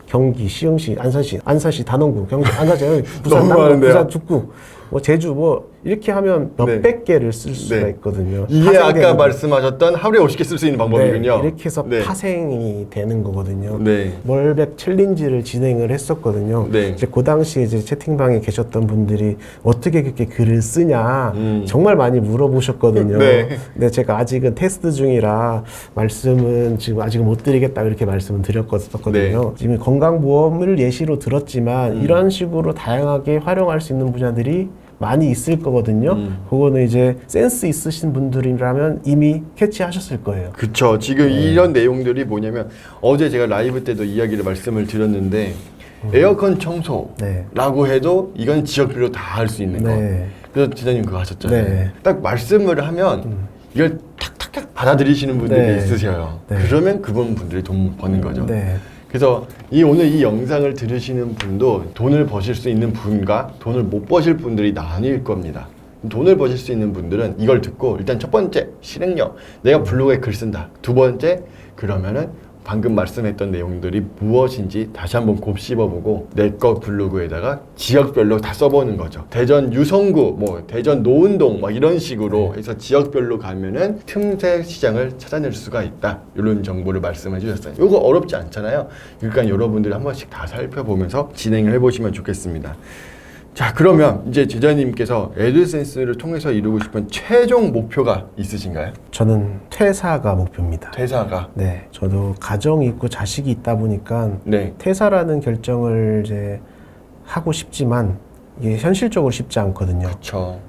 경기, 시흥시, 안산시, 단원구, 경기, 안산시, 부산, 너무 남구, 많은데요? 부산, 죽구, 뭐 제주, 뭐 이렇게 하면 몇백 개를 쓸 수가 네. 있거든요. 이게 아까 파생되는 거. 말씀하셨던 하루에 50개 쓸 수 있는 방법이군요. 네, 이렇게 해서 네. 파생이 되는 거거든요. 네. 월백 챌린지를 진행을 했었거든요. 네. 이제 그 당시에 이제 채팅방에 계셨던 분들이 어떻게 그렇게 글을 쓰냐 정말 많이 물어보셨거든요. 네. 근데 제가 아직은 테스트 중이라 말씀은 지금 아직은 못 드리겠다 이렇게 말씀을 드렸었거든요. 네. 지금 건강보험을 예시로 들었지만 이런 식으로 다양하게 활용할 수 있는 분야들이 많이 있을 거거든요. 그거는 이제 센스 있으신 분들이라면 이미 캐치하셨을 거예요. 그쵸. 지금 이런 내용들이 뭐냐면 어제 제가 라이브 때도 이야기를 말씀을 드렸는데 에어컨 청소라고 네. 해도 이건 지역별로 다 할 수 있는 거. 네. 그래서 지사님 그거 하셨잖아요. 네. 딱 말씀을 하면 이걸 탁탁탁 받아들이시는 분들이 네. 있으셔요. 네. 그러면 그분 분들이 돈 버는 거죠. 네. 그래서 오늘 이 영상을 들으시는 분도 돈을 버실 수 있는 분과 돈을 못 버실 분들이 나뉠 겁니다. 돈을 버실 수 있는 분들은 이걸 듣고 일단 첫 번째 실행력, 내가 블로그에 글 쓴다. 두 번째 그러면은 방금 말씀했던 내용들이 무엇인지 다시 한번 곱씹어보고 내 거 블로그에다가 지역별로 다 써보는 거죠. 대전 유성구, 뭐 대전 노은동 막 이런 식으로 해서 지역별로 가면은 틈새 시장을 찾아낼 수가 있다. 이런 정보를 말씀해 주셨어요. 이거 어렵지 않잖아요. 그러니까 여러분들이 한 번씩 다 살펴보면서 진행을 해보시면 좋겠습니다. 자, 그러면 이제 제자님께서 애드센스를 통해서 이루고 싶은 최종 목표가 있으신가요? 저는 퇴사가 목표입니다. 퇴사가. 네, 저도 가정이 있고 자식이 있다 보니까 네. 퇴사라는 결정을 이제 하고 싶지만 이게 현실적으로 쉽지 않거든요. 그렇죠.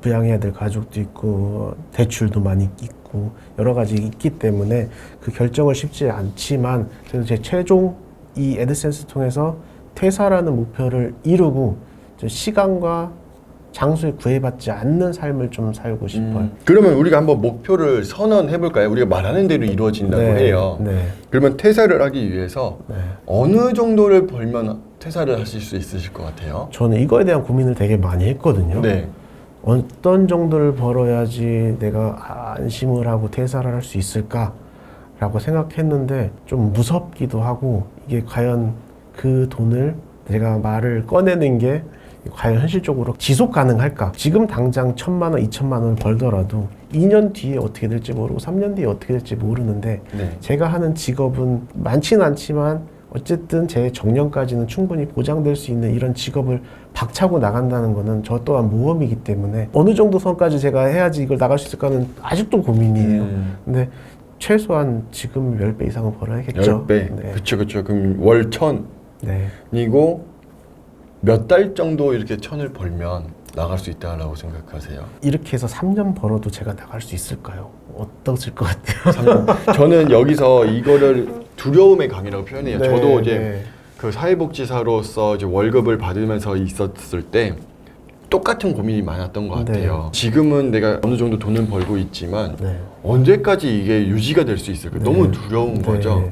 부양해야 될 가족도 있고 대출도 많이 있고 여러 가지 있기 때문에 그 결정을 쉽지 않지만 그래도 제 최종 이 애드센스 통해서 퇴사라는 목표를 이루고 시간과 장소에 구애받지 않는 삶을 좀 살고 싶어요. 그러면 우리가 한번 목표를 선언해 볼까요? 우리가 말하는 대로 이루어진다고 해요. 네. 그러면 퇴사를 하기 위해서 네. 어느 정도를 벌면 퇴사를 하실 수 있으실 것 같아요? 저는 이거에 대한 고민을 되게 많이 했거든요. 네. 어떤 정도를 벌어야지 내가 안심을 하고 퇴사를 할 수 있을까라고 생각했는데 좀 무섭기도 하고 이게 과연 그 돈을 내가 말을 꺼내는 게 과연 현실적으로 지속 가능할까? 지금 당장 1,000만 원, 2,000만 원을 벌더라도 2년 뒤에 어떻게 될지 모르고 3년 뒤에 어떻게 될지 모르는데 네. 제가 하는 직업은 많지는 않지만 어쨌든 제 정년까지는 충분히 보장될 수 있는 이런 직업을 박차고 나간다는 거는 저 또한 모험이기 때문에 어느 정도 선까지 제가 해야지 이걸 나갈 수 있을까는 아직도 고민이에요. 근데 최소한 지금 10배 이상은 벌어야겠죠. 10배. 네. 그렇죠. 그럼 월 1,000이고 네. 몇 달 정도 이렇게 1,000을 벌면 나갈 수 있다라고 생각하세요? 이렇게 해서 3년 벌어도 제가 나갈 수 있을까요? 어떠실 것 같아요? 저는 여기서 이거를 두려움의 강이라고 표현해요. 네, 저도 이제 네. 그 사회복지사로서 이제 월급을 받으면서 있었을 때 똑같은 고민이 많았던 것 같아요. 지금은 내가 어느 정도 돈은 벌고 있지만 네. 언제까지 이게 유지가 될 수 있을까? 네. 너무 두려운 네. 거죠.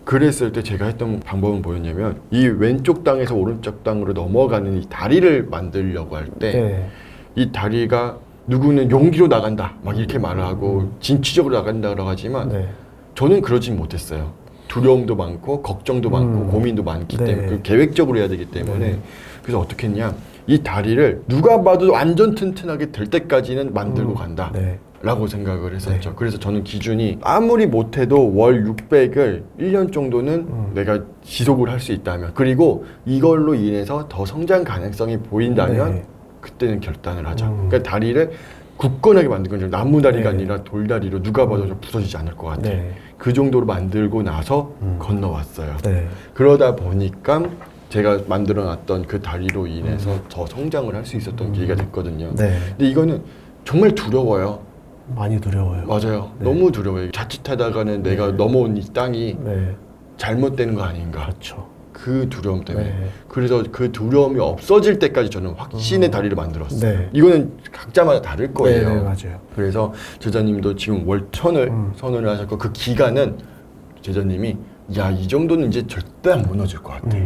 그랬을 때 제가 했던 방법은 뭐였냐면 이 왼쪽 땅에서 오른쪽 땅으로 넘어가는 이 다리를 만들려고 할 때 이 네. 다리가 누구는 용기로 나간다 막 이렇게 말을 하고 진취적으로 나간다고 하지만 네. 저는 그러진 못했어요. 두려움도 많고 걱정도 많고 고민도 많기 네. 때문에 그 계획적으로 해야 되기 때문에 네. 그래서 어떻게 했냐 이 다리를 누가 봐도 완전 튼튼하게 될 때까지는 만들고 간다 네. 라고 생각을 했었죠. 그래서 저는 기준이 아무리 못해도 월 600을 1년 정도는 내가 지속을 할 수 있다면 그리고 이걸로 인해서 더 성장 가능성이 보인다면 네. 그때는 결단을 하자. 그러니까 다리를 굳건하게 만든 건 나무 다리가 네. 아니라 돌다리로 누가 봐도 좀 부서지지 않을 것 같아. 네. 그 정도로 만들고 나서 건너왔어요. 네. 그러다 보니까 제가 만들어놨던 그 다리로 인해서 더 성장을 할 수 있었던 계기가 됐거든요. 네. 근데 이거는 정말 두려워요. 많이 두려워요. 맞아요. 네. 너무 두려워요. 자칫하다가는 내가 넘어온 이 땅이 네. 잘못되는 거 아닌가. 그렇죠. 그 두려움 때문에. 네. 그래서 그 두려움이 없어질 때까지 저는 확신의 다리를 만들었어요. 네. 이거는 각자마다 다를 거예요. 네, 맞아요. 그래서 제자님도 지금 월 1,000을 선언을 하셨고 그 기간은 제자님이 야, 이 정도는 이제 절대 안 무너질 것 같아.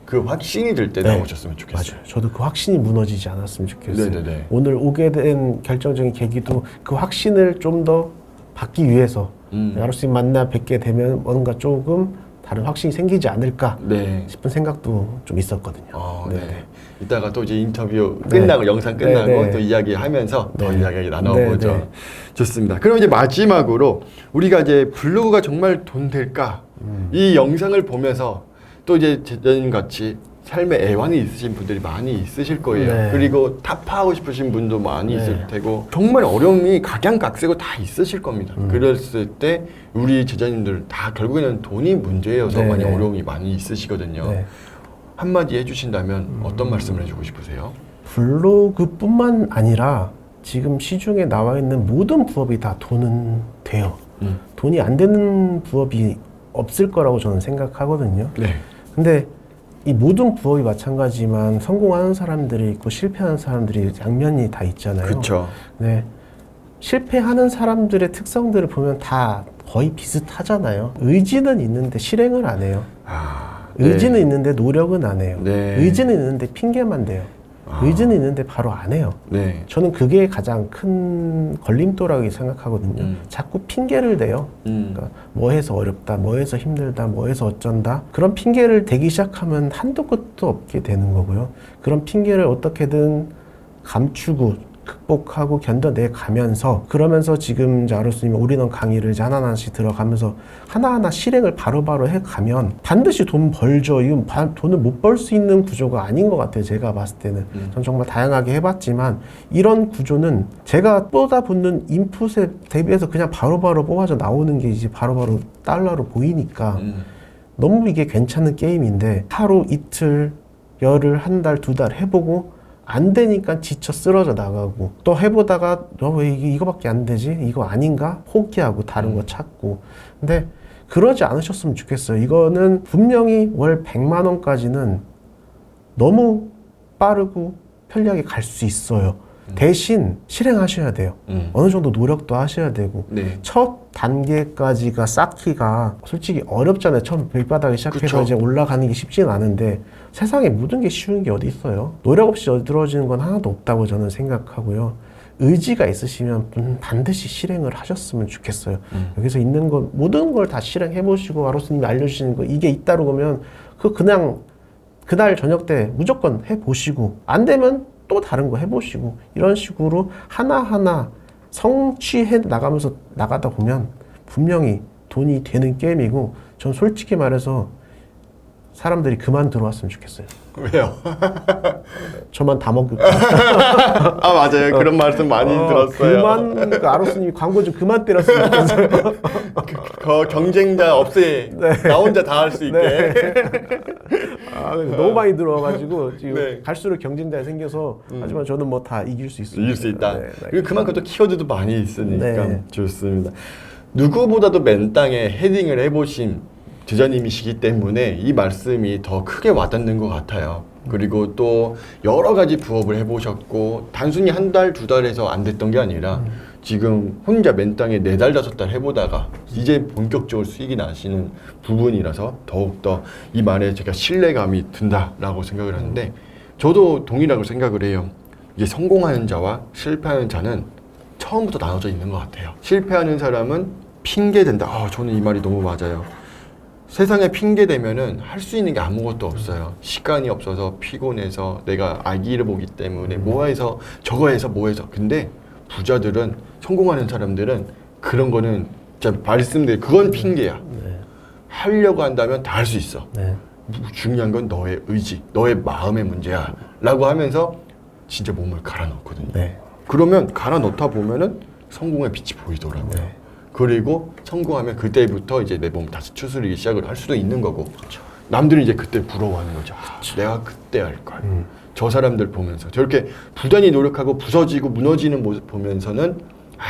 그 확신이 들 때 네. 나오셨으면 좋겠어요. 맞아요. 저도 그 확신이 무너지지 않았으면 좋겠어요. 네네네. 오늘 오게 된 결정적인 계기도 그 확신을 좀 더 받기 위해서 아로스님 만나 뵙게 되면 뭔가 조금 다른 확신이 생기지 않을까 네. 싶은 생각도 좀 있었거든요. 네. 이따가 또 이제 인터뷰 네. 끝나고 영상 끝나고 네, 네. 또 이야기하면서 더 네. 이야기 나눠보죠. 네, 네. 좋습니다. 그럼 이제 마지막으로 우리가 이제 블로그가 정말 돈 될까? 이 영상을 보면서 또 이제 제자님 같이 삶의 애환이 있으신 분들이 많이 있으실 거예요. 네. 그리고 타파하고 싶으신 분도 많이 네. 있을 테고 정말 어려움이 각양각색으로 다 있으실 겁니다. 그랬을 때 우리 제자님들 다 결국에는 돈이 문제여서 네, 많이 네. 어려움이 많이 있으시거든요. 네. 한마디 해주신다면 어떤 말씀을 해주고 싶으세요? 블로그뿐만 아니라 지금 시중에 나와 있는 모든 부업이 다 돈은 돼요. 돈이 안 되는 부업이 없을 거라고 저는 생각하거든요. 네. 근데 이 모든 부업이 마찬가지지만 성공하는 사람들이 있고 실패하는 사람들이 양면이 다 있잖아요. 그렇죠. 네. 실패하는 사람들의 특성들을 보면 다 거의 비슷하잖아요. 의지는 있는데 실행을 안 해요. 의지는 네. 있는데 노력은 안 해요. 네. 의지는 있는데 핑계만 대요. 의지는 있는데 바로 안 해요. 네. 저는 그게 가장 큰 걸림돌이라고 생각하거든요. 자꾸 핑계를 대요. 그러니까 뭐 해서 어렵다, 뭐 해서 힘들다, 뭐 해서 어쩐다. 그런 핑계를 대기 시작하면 한도 끝도 없게 되는 거고요. 그런 핑계를 어떻게든 감추고 극복하고 견뎌내가면서 그러면서 지금 이제 아로스님이 올인원 강의를 이제 하나하나씩 들어가면서 하나하나 실행을 바로바로 해가면 반드시 돈 벌죠. 이건 돈을 못 벌 수 있는 구조가 아닌 것 같아요. 제가 봤을 때는. 전 정말 다양하게 해봤지만 이런 구조는 제가 쏟아붓는 인풋에 대비해서 그냥 바로바로 뽑아져 나오는 게 이제 바로바로 달러로 보이니까 너무 이게 괜찮은 게임인데 하루 이틀 열흘 한 달 두 달 해보고 안 되니까 지쳐 쓰러져 나가고 또 해보다가 너 왜 이거밖에 안 되지? 이거 아닌가? 포기하고 다른 거 찾고. 근데 그러지 않으셨으면 좋겠어요. 이거는 분명히 월 100만 원까지는 너무 빠르고 편리하게 갈 수 있어요. 대신 실행하셔야 돼요. 어느 정도 노력도 하셔야 되고 네. 첫 단계까지가 쌓기가 솔직히 어렵잖아요. 처음 밑바닥에 시작해서 그쵸. 이제 올라가는 게 쉽지는 않은데 세상에 모든 게 쉬운 게 어디 있어요. 노력 없이 어드러지는 건 하나도 없다고 저는 생각하고요. 의지가 있으시면 반드시 실행을 하셨으면 좋겠어요. 여기서 있는 것 모든 걸 다 실행해 보시고 아로스님이 알려주시는 거 이게 있다고 그러면 그냥 그날 저녁 때 무조건 해 보시고 안 되면 또 다른 거 해보시고 이런 식으로 하나하나 성취해 나가면서 나가다 보면 분명히 돈이 되는 게임이고 전 솔직히 말해서 사람들이 그만 들어왔으면 좋겠어요. 왜요? 저만 다 먹을까? 아 맞아요. 그런 말씀 많이 들었어요. 그만 그 아로스님이 광고 좀 그만 때렸으면 좋겠어요. 그 경쟁자 없이 나 혼자 다 할 수 있게. 네. 근데 너무 많이 들어와가지고 지금 네. 갈수록 경쟁자가 생겨서 하지만 저는 뭐 다 이길 수 있습니다. 이길 수 있다. 네, 네. 그리고 그만큼 또 키워드도 많이 있으니까 네. 좋습니다. 누구보다도 맨 땅에 헤딩을 해보신 제자님이시기 때문에 이 말씀이 더 크게 와닿는 것 같아요. 그리고 또 여러 가지 부업을 해보셨고 단순히 한 달, 두 달에서 안 됐던 게 아니라 지금 혼자 맨 땅에 4달, 5달 해보다가 이제 본격적으로 수익이 나시는 부분이라서 더욱더 이 말에 제가 신뢰감이 든다라고 생각을 하는데 저도 동일하고 생각을 해요. 이제 성공하는 자와 실패하는 자는 처음부터 나눠져 있는 것 같아요. 실패하는 사람은 핑계 된다. 저는 이 말이 너무 맞아요. 세상에 핑계 대면은 할 수 있는 게 아무것도 없어요. 시간이 없어서 피곤해서 내가 아기를 보기 때문에 뭐 해서 저거 해서 뭐 해서. 근데 부자들은 성공하는 사람들은 그런 거는 진짜 말씀드린 그건 핑계야. 하려고 한다면 다 할 수 있어. 네. 중요한 건 너의 의지, 너의 마음의 문제야. 라고 하면서 진짜 몸을 갈아 넣거든요. 네. 그러면 갈아 넣다 보면은 성공의 빛이 보이더라고요. 네. 그리고 성공하면 그때부터 이제 내 몸 다시 추스리기 시작을 할 수도 있는 거고. 남들이 이제 그때 부러워하는 거죠. 내가 그때 할 걸. 저 사람들 보면서 저렇게 부단히 노력하고 부서지고 무너지는 모습 보면서는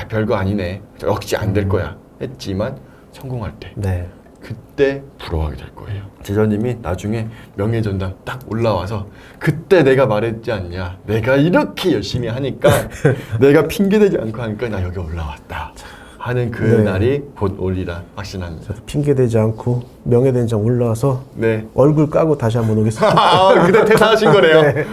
별거 아니네. 역시 안 될 거야. 했지만 성공할 때 네. 그때 부러워하게 될 거예요. 제자님이 나중에 명예전당 딱 올라와서 그때 내가 말했지 않냐. 내가 이렇게 열심히 하니까 내가 핑계대지 않고 하니까 나 여기 올라왔다 하는 그 네. 날이 곧 오리라 확신합니다. 저도 핑계대지 않고 명예된장 올라와서 네. 얼굴 까고 다시 한번 오겠습니다. 그때 퇴사하신 거네요. 네.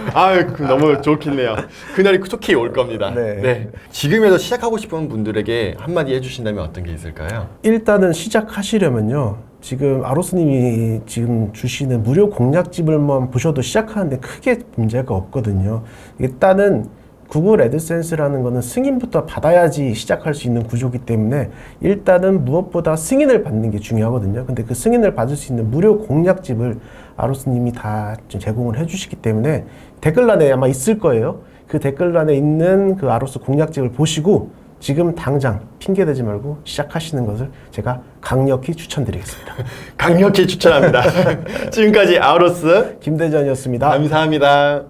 너무 좋겠네요. 그날이 속히 올 겁니다. 네. 지금에서 시작하고 싶은 분들에게 한마디 해주신다면 어떤 게 있을까요? 일단은 시작하시려면요. 지금 아로스님이 지금 주시는 무료 공략집을만 보셔도 시작하는데 크게 문제가 없거든요. 일단은 구글 애드센스라는 거는 승인부터 받아야지 시작할 수 있는 구조이기 때문에 일단은 무엇보다 승인을 받는 게 중요하거든요. 근데 그 승인을 받을 수 있는 무료 공략집을 아로스님이 다 제공을 해주시기 때문에 댓글란에 아마 있을 거예요. 그 댓글란에 있는 그 아로스 공략집을 보시고 지금 당장 핑계대지 말고 시작하시는 것을 제가 강력히 추천드리겠습니다. 강력히 추천합니다. 지금까지 아우로스 김대전이었습니다. 감사합니다.